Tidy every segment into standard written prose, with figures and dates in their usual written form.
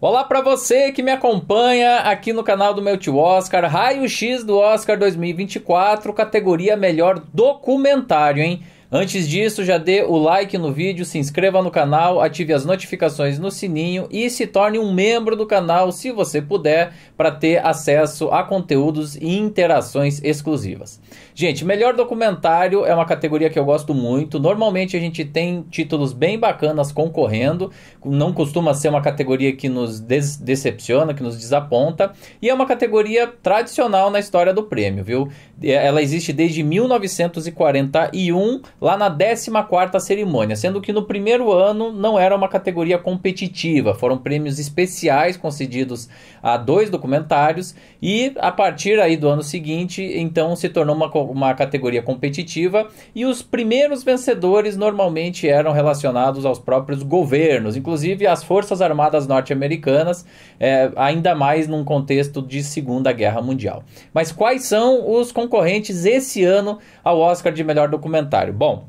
Olá para você que me acompanha aqui no canal do meu tio Oscar, Raio-X do Oscar 2024, categoria Melhor Documentário, hein? Antes disso, já dê o like no vídeo, se inscreva no canal, ative as notificações no sininho e se torne um membro do canal, se você puder, para ter acesso a conteúdos e interações exclusivas. Gente, melhor documentário é uma categoria que eu gosto muito. Normalmente a gente tem títulos bem bacanas concorrendo, não costuma ser uma categoria que nos decepciona, que nos desaponta, e é uma categoria tradicional na história do prêmio, viu? Ela existe desde 1941, lá na 14ª cerimônia, sendo que no primeiro ano não era uma categoria competitiva, foram prêmios especiais concedidos a 2 documentários, e a partir aí do ano seguinte, então se tornou uma categoria competitiva, e os primeiros vencedores normalmente eram relacionados aos próprios governos, inclusive às Forças Armadas norte-americanas, ainda mais num contexto de Segunda Guerra Mundial. Mas quais são os concorrentes esse ano ao Oscar de melhor documentário? Bom,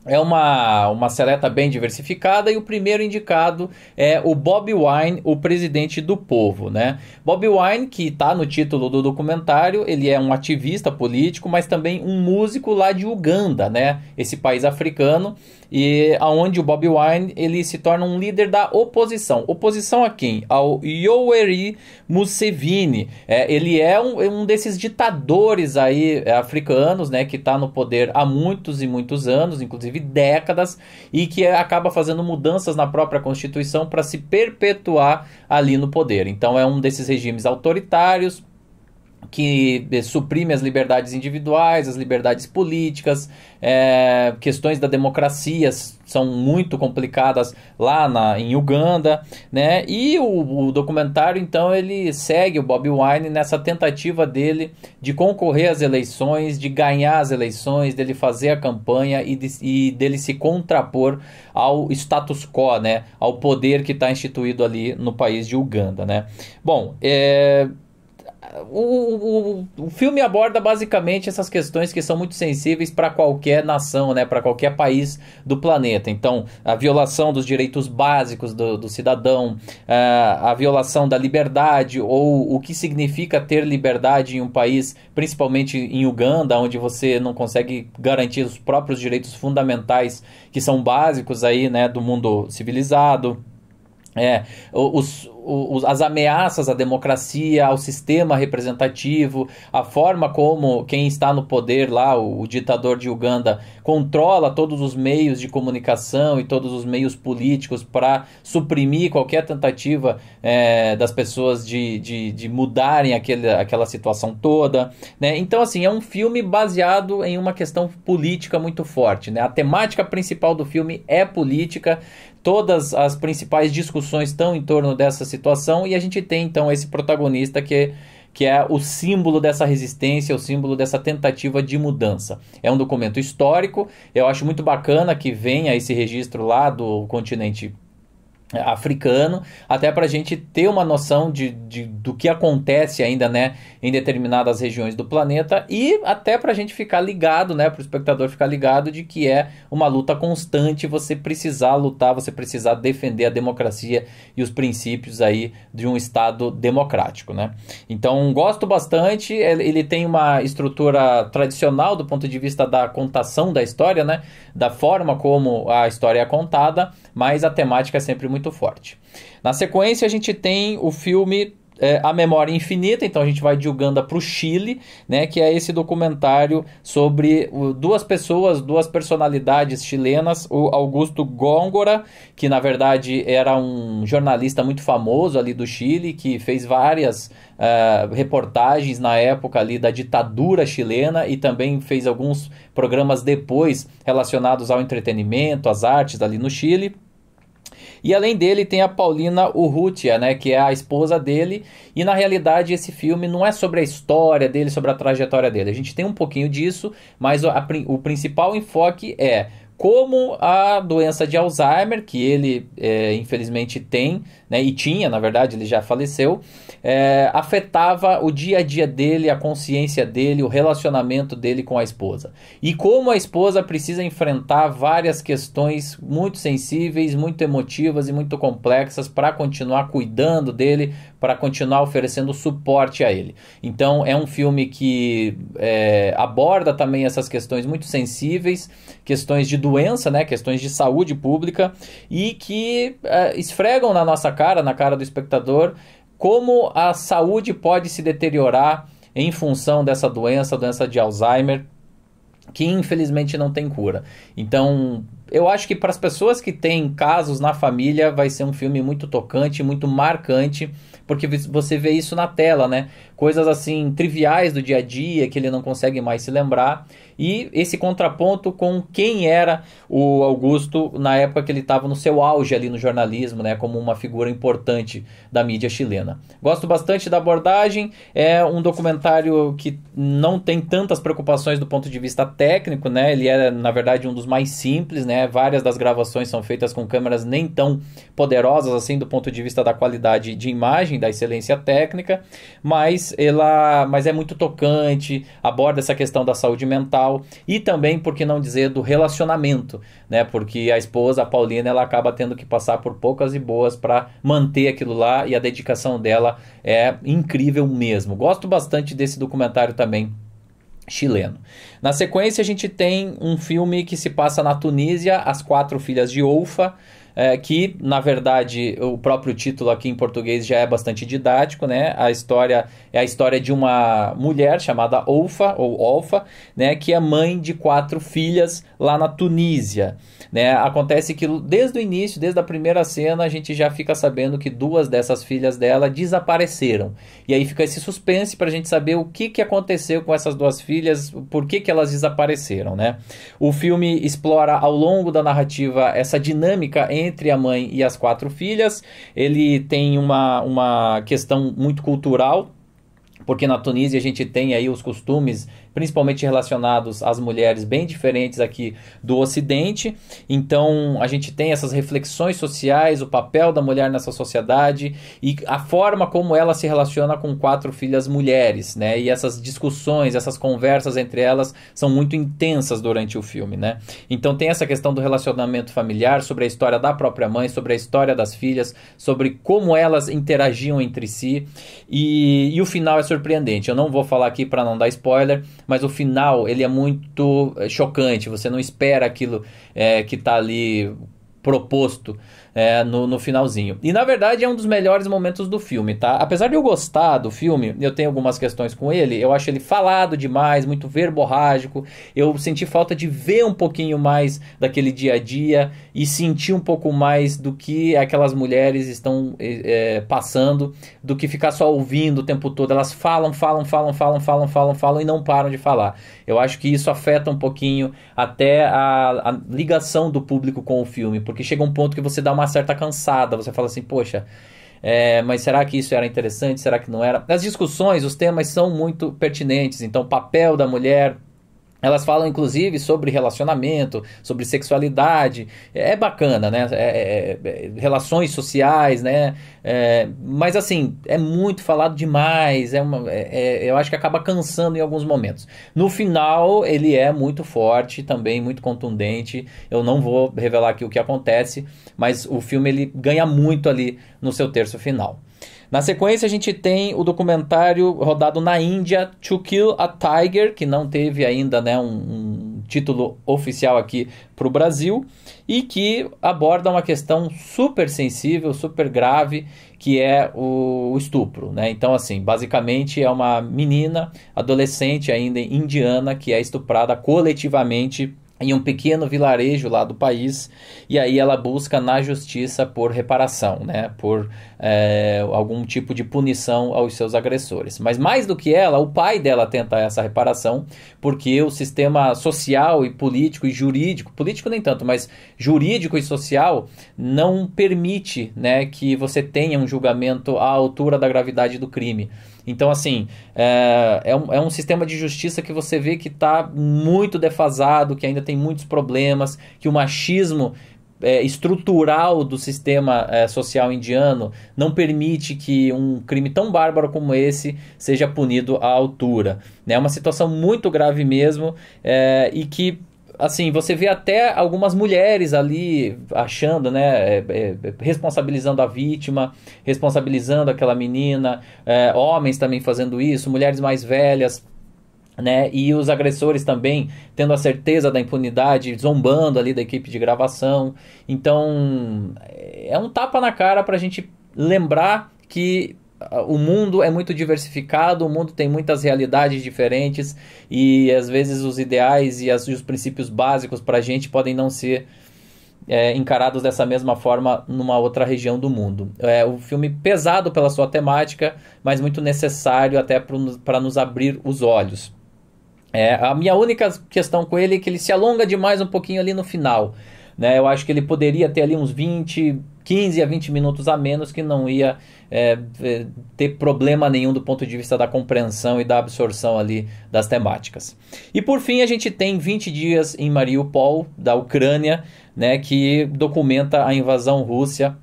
é uma seleta bem diversificada, e o primeiro indicado é o Bobi Wine, o presidente do povo, né? Bobi Wine, que está no título do documentário, ele é um ativista político, mas também um músico lá de Uganda, né? Esse país africano, e aonde o Bobi Wine ele se torna um líder da oposição. Oposição a quem? Ao Yoweri Museveni. Ele é um desses ditadores aí africanos, né? Que está no poder há muitos e muitos anos, inclusive décadas, e que acaba fazendo mudanças na própria Constituição para se perpetuar ali no poder. Então é um desses regimes autoritários que suprime as liberdades individuais, as liberdades políticas, questões da democracia são muito complicadas lá em Uganda, né? E o documentário, então, ele segue o Bobi Wine nessa tentativa dele de concorrer às eleições, de ganhar as eleições, dele fazer a campanha e dele se contrapor ao status quo, né? Ao poder que está instituído ali no país de Uganda, né? Bom, o filme aborda basicamente essas questões que são muito sensíveis para qualquer nação, né, para qualquer país do planeta. Então, a violação dos direitos básicos do cidadão, a violação da liberdade, ou o que significa ter liberdade em um país, principalmente em Uganda, onde você não consegue garantir os próprios direitos fundamentais que são básicos aí, né, do mundo civilizado. As ameaças à democracia, ao sistema representativo, a forma como quem está no poder lá, o ditador de Uganda, controla todos os meios de comunicação e todos os meios políticos para suprimir qualquer tentativa das pessoas de mudarem aquela situação toda, né? Então, assim, é um filme baseado em uma questão política muito forte, né? A temática principal do filme é política. Todas as principais discussões estão em torno dessa situação, e a gente tem então esse protagonista que é o símbolo dessa resistência, o símbolo dessa tentativa de mudança. É um documento histórico, eu acho muito bacana que venha esse registro lá do continente africano, até para a gente ter uma noção do que acontece ainda, né, em determinadas regiões do planeta, e até para a gente ficar ligado, né, para o espectador ficar ligado de que é uma luta constante, você precisar lutar, você precisar defender a democracia e os princípios aí de um Estado democrático, né. Então, gosto bastante, ele tem uma estrutura tradicional do ponto de vista da contação da história, né, da forma como a história é contada, mas a temática é sempre muito forte. Na sequência, a gente tem o filme A Memória Infinita. Então a gente vai de Uganda para o Chile, né, que é esse documentário sobre duas personalidades chilenas, o Augusto Góngora, que na verdade era um jornalista muito famoso ali do Chile, que fez várias reportagens na época ali da ditadura chilena, e também fez alguns programas depois relacionados ao entretenimento, às artes ali no Chile. E além dele tem a Paulina Urrutia, né, que é a esposa dele, e na realidade esse filme não é sobre a história dele, sobre a trajetória dele. A gente tem um pouquinho disso, mas o principal enfoque é como a doença de Alzheimer, que ele infelizmente tem, né, e tinha, na verdade, ele já faleceu, afetava o dia a dia dele, a consciência dele, o relacionamento dele com a esposa. E como a esposa precisa enfrentar várias questões muito sensíveis, muito emotivas e muito complexas para continuar cuidando dele, para continuar oferecendo suporte a ele. Então é um filme que aborda também essas questões muito sensíveis, questões de doença, né, questões de saúde pública, e que esfregam na nossa cara, na cara do espectador, como a saúde pode se deteriorar em função dessa doença, a doença de Alzheimer, que infelizmente não tem cura. Então, eu acho que para as pessoas que têm casos na família, vai ser um filme muito tocante, muito marcante, porque você vê isso na tela, né? Coisas assim, triviais do dia a dia, que ele não consegue mais se lembrar, e esse contraponto com quem era o Augusto na época que ele estava no seu auge ali no jornalismo, né? Como uma figura importante da mídia chilena. Gosto bastante da abordagem, é um documentário que não tem tantas preocupações do ponto de vista técnico, né? Ele é, na verdade, um dos mais simples, né? Várias das gravações são feitas com câmeras nem tão poderosas assim do ponto de vista da qualidade de imagem, da excelência técnica, mas é muito tocante, aborda essa questão da saúde mental e também, por que não dizer, do relacionamento, né? Porque a esposa, a Paulina, ela acaba tendo que passar por poucas e boas para manter aquilo lá, e a dedicação dela é incrível mesmo. Gosto bastante desse documentário também chileno. Na sequência a gente tem um filme que se passa na Tunísia, As Quatro Filhas de Oufa, que na verdade o próprio título aqui em português já é bastante didático, né? A história é a história de uma mulher chamada Oufa, ou Olfa, né? Que é mãe de 4 filhas lá na Tunísia, né? Acontece que desde o início, desde a primeira cena, a gente já fica sabendo que 2 dessas filhas dela desapareceram, e aí fica esse suspense para a gente saber o que aconteceu com essas 2 filhas, por que elas desapareceram, né? O filme explora ao longo da narrativa essa dinâmica entre a mãe e as 4 filhas. Ele tem uma questão muito cultural, porque na Tunísia a gente tem aí os costumes, principalmente relacionados às mulheres, bem diferentes aqui do Ocidente. Então a gente tem essas reflexões sociais, o papel da mulher nessa sociedade e a forma como ela se relaciona com 4 filhas mulheres, né? E essas discussões, essas conversas entre elas são muito intensas durante o filme, né? Então tem essa questão do relacionamento familiar, sobre a história da própria mãe, sobre a história das filhas, sobre como elas interagiam entre si, e o final é surpreendente. Eu não vou falar aqui para não dar spoiler, mas o final ele é muito chocante. Você não espera aquilo que está ali proposto no finalzinho. E na verdade é um dos melhores momentos do filme, tá? Apesar de eu gostar do filme, eu tenho algumas questões com ele. Eu acho ele falado demais, muito verborrágico. Eu senti falta de ver um pouquinho mais daquele dia a dia e sentir um pouco mais do que aquelas mulheres estão passando, do que ficar só ouvindo o tempo todo. Elas falam e não param de falar. Eu acho que isso afeta um pouquinho até a ligação do público com o filme, porque chega um ponto que você dá uma certa cansada, você fala assim, poxa, mas será que isso era interessante, será que não era? As discussões, os temas são muito pertinentes, então o papel da mulher, elas falam inclusive sobre relacionamento, sobre sexualidade, é bacana, né? Relações sociais, né? Mas assim, é muito falado demais, eu acho que acaba cansando em alguns momentos. No final, ele é muito forte também, muito contundente. Eu não vou revelar aqui o que acontece, mas o filme ele ganha muito ali no seu terço final. Na sequência a gente tem o documentário rodado na Índia, To Kill a Tiger, que não teve ainda, né, um título oficial aqui para o Brasil, e que aborda uma questão super sensível, super grave, que é o estupro, né? Então assim, basicamente é uma menina, adolescente ainda indiana, que é estuprada coletivamente em um pequeno vilarejo lá do país, e aí ela busca na justiça por reparação, né? Por algum tipo de punição aos seus agressores. Mas mais do que ela, o pai dela tenta essa reparação, porque o sistema social e político e jurídico, político nem tanto, mas jurídico e social, não permite, né, que você tenha um julgamento à altura da gravidade do crime. Então, assim, é um sistema de justiça que você vê que está muito defasado, que ainda tem tem muitos problemas, que o machismo estrutural do sistema social indiano não permite que um crime tão bárbaro como esse seja punido à altura. É uma situação muito grave mesmo, e que, assim, você vê até algumas mulheres ali achando, né, responsabilizando a vítima, responsabilizando aquela menina, homens também fazendo isso, mulheres mais velhas, né, e os agressores também tendo a certeza da impunidade, zombando ali da equipe de gravação. Então é um tapa na cara pra gente lembrar que o mundo é muito diversificado, o mundo tem muitas realidades diferentes e às vezes os ideais e os princípios básicos pra gente podem não ser encarados dessa mesma forma numa outra região do mundo. É um filme pesado pela sua temática, mas muito necessário até para nos abrir os olhos. A minha única questão com ele é que ele se alonga demais um pouquinho ali no final, né? Eu acho que ele poderia ter ali uns 15 a 20 minutos a menos, que não ia ter problema nenhum do ponto de vista da compreensão e da absorção ali das temáticas. E por fim a gente tem 20 dias em Mariupol, da Ucrânia, né, que documenta a invasão russa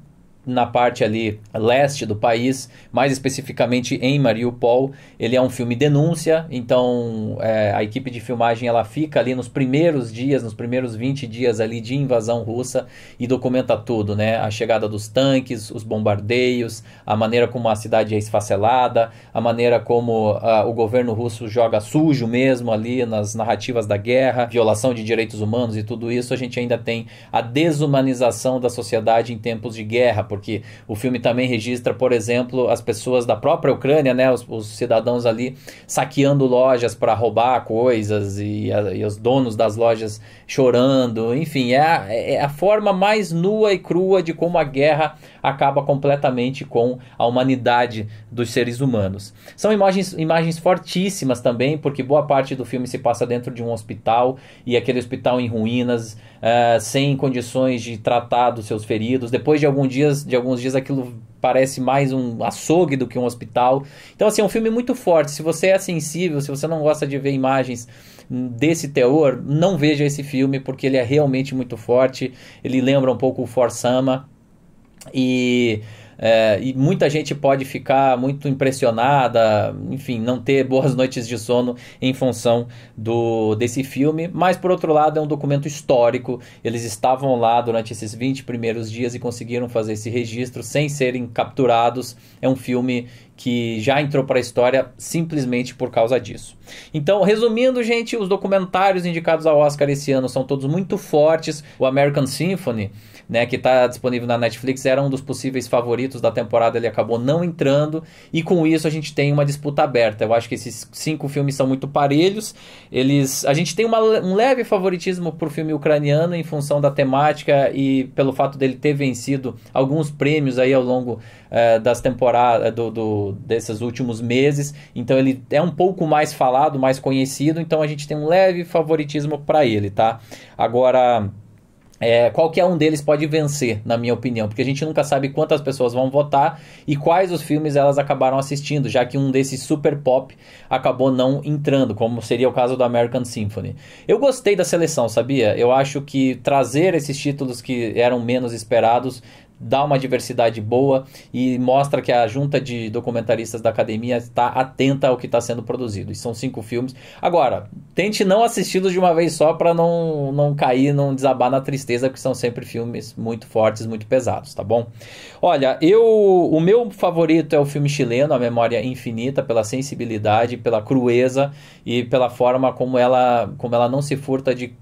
na parte ali leste do país, mais especificamente em Mariupol. Ele é um filme denúncia, então a equipe de filmagem ela fica ali nos primeiros dias, nos primeiros 20 dias ali de invasão russa e documenta tudo, né? A chegada dos tanques, os bombardeios, a maneira como a cidade é esfacelada, a maneira como o governo russo joga sujo mesmo ali nas narrativas da guerra, violação de direitos humanos e tudo isso. A gente ainda tem a desumanização da sociedade em tempos de guerra, porque o filme também registra, por exemplo, as pessoas da própria Ucrânia, né, os cidadãos ali saqueando lojas para roubar coisas e os donos das lojas chorando. Enfim, é a forma mais nua e crua de como a guerra acaba completamente com a humanidade dos seres humanos. São imagens fortíssimas também, porque boa parte do filme se passa dentro de um hospital, e aquele hospital em ruínas, sem condições de tratar dos seus feridos. Depois de alguns dias aquilo parece mais um açougue do que um hospital. Então, assim, é um filme muito forte. Se você é sensível, se você não gosta de ver imagens desse teor, não veja esse filme, porque ele é realmente muito forte. Ele lembra um pouco o For Sama, e muita gente pode ficar muito impressionada, enfim, não ter boas noites de sono em função desse filme. Mas por outro lado é um documento histórico. Eles estavam lá durante esses 20 primeiros dias e conseguiram fazer esse registro sem serem capturados. É um filme que já entrou para a história simplesmente por causa disso. Então, resumindo, gente, os documentários indicados ao Oscar esse ano são todos muito fortes. O American Symphony, né, que está disponível na Netflix, era um dos possíveis favoritos da temporada, ele acabou não entrando, e com isso a gente tem uma disputa aberta. Eu acho que esses 5 filmes são muito parelhos. A gente tem um leve favoritismo por filme ucraniano em função da temática e pelo fato dele ter vencido alguns prêmios aí ao longo das temporadas desses últimos meses. Então ele é um pouco mais falado, mais conhecido, então a gente tem um leve favoritismo para ele, tá? Agora, qualquer um deles pode vencer, na minha opinião, porque a gente nunca sabe quantas pessoas vão votar e quais os filmes elas acabaram assistindo, já que um desses super pop acabou não entrando, como seria o caso do American Symphony. Eu gostei da seleção, sabia? Eu acho que trazer esses títulos que eram menos esperados dá uma diversidade boa e mostra que a junta de documentaristas da academia está atenta ao que está sendo produzido. E são 5 filmes. Agora, tente não assisti-los de uma vez só para não cair, não desabar na tristeza, porque são sempre filmes muito fortes, muito pesados, tá bom? Olha, o meu favorito é o filme chileno, A Memória Infinita, pela sensibilidade, pela crueza e pela forma como ela não se furta de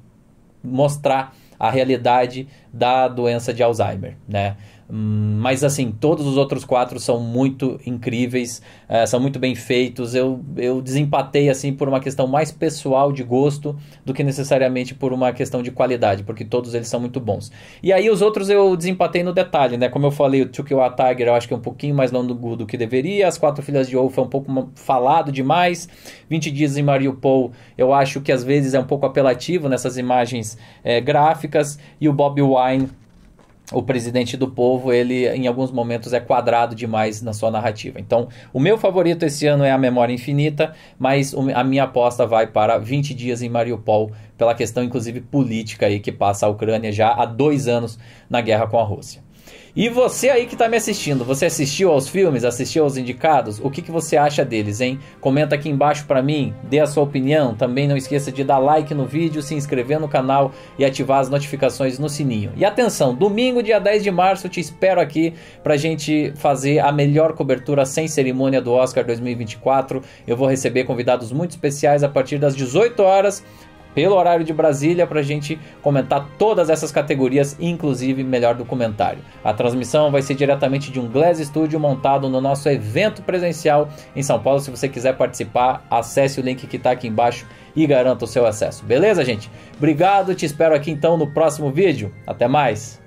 mostrar a realidade da doença de Alzheimer, né? Mas assim, todos os outros 4 são muito incríveis, são muito bem feitos. Eu desempatei assim por uma questão mais pessoal de gosto do que necessariamente por uma questão de qualidade, porque todos eles são muito bons. E aí os outros eu desempatei no detalhe, né? Como eu falei, o To Kill a Tiger eu acho que é um pouquinho mais longo do que deveria. As 4 Filhas de Wolf é um pouco falado demais. 20 Dias em Mariupol eu acho que às vezes é um pouco apelativo nessas imagens gráficas. E o Bob Wine o presidente do povo, ele em alguns momentos é quadrado demais na sua narrativa. Então, o meu favorito esse ano é A Memória Infinita, mas a minha aposta vai para 20 Dias em Mariupol, pela questão inclusive política aí que passa a Ucrânia já há 2 anos na guerra com a Rússia. E você aí que está me assistindo, você assistiu aos filmes, assistiu aos indicados? O que você acha deles, hein? Comenta aqui embaixo para mim, dê a sua opinião. Também não esqueça de dar like no vídeo, se inscrever no canal e ativar as notificações no sininho. E atenção, domingo, dia 10 de março, eu te espero aqui pra gente fazer a melhor cobertura sem cerimônia do Oscar 2024. Eu vou receber convidados muito especiais a partir das 18 horas, pelo horário de Brasília, para a gente comentar todas essas categorias, inclusive melhor documentário. A transmissão vai ser diretamente de um Glass Studio montado no nosso evento presencial em São Paulo. Se você quiser participar, acesse o link que está aqui embaixo e garanta o seu acesso. Beleza, gente? Obrigado, te espero aqui então no próximo vídeo. Até mais!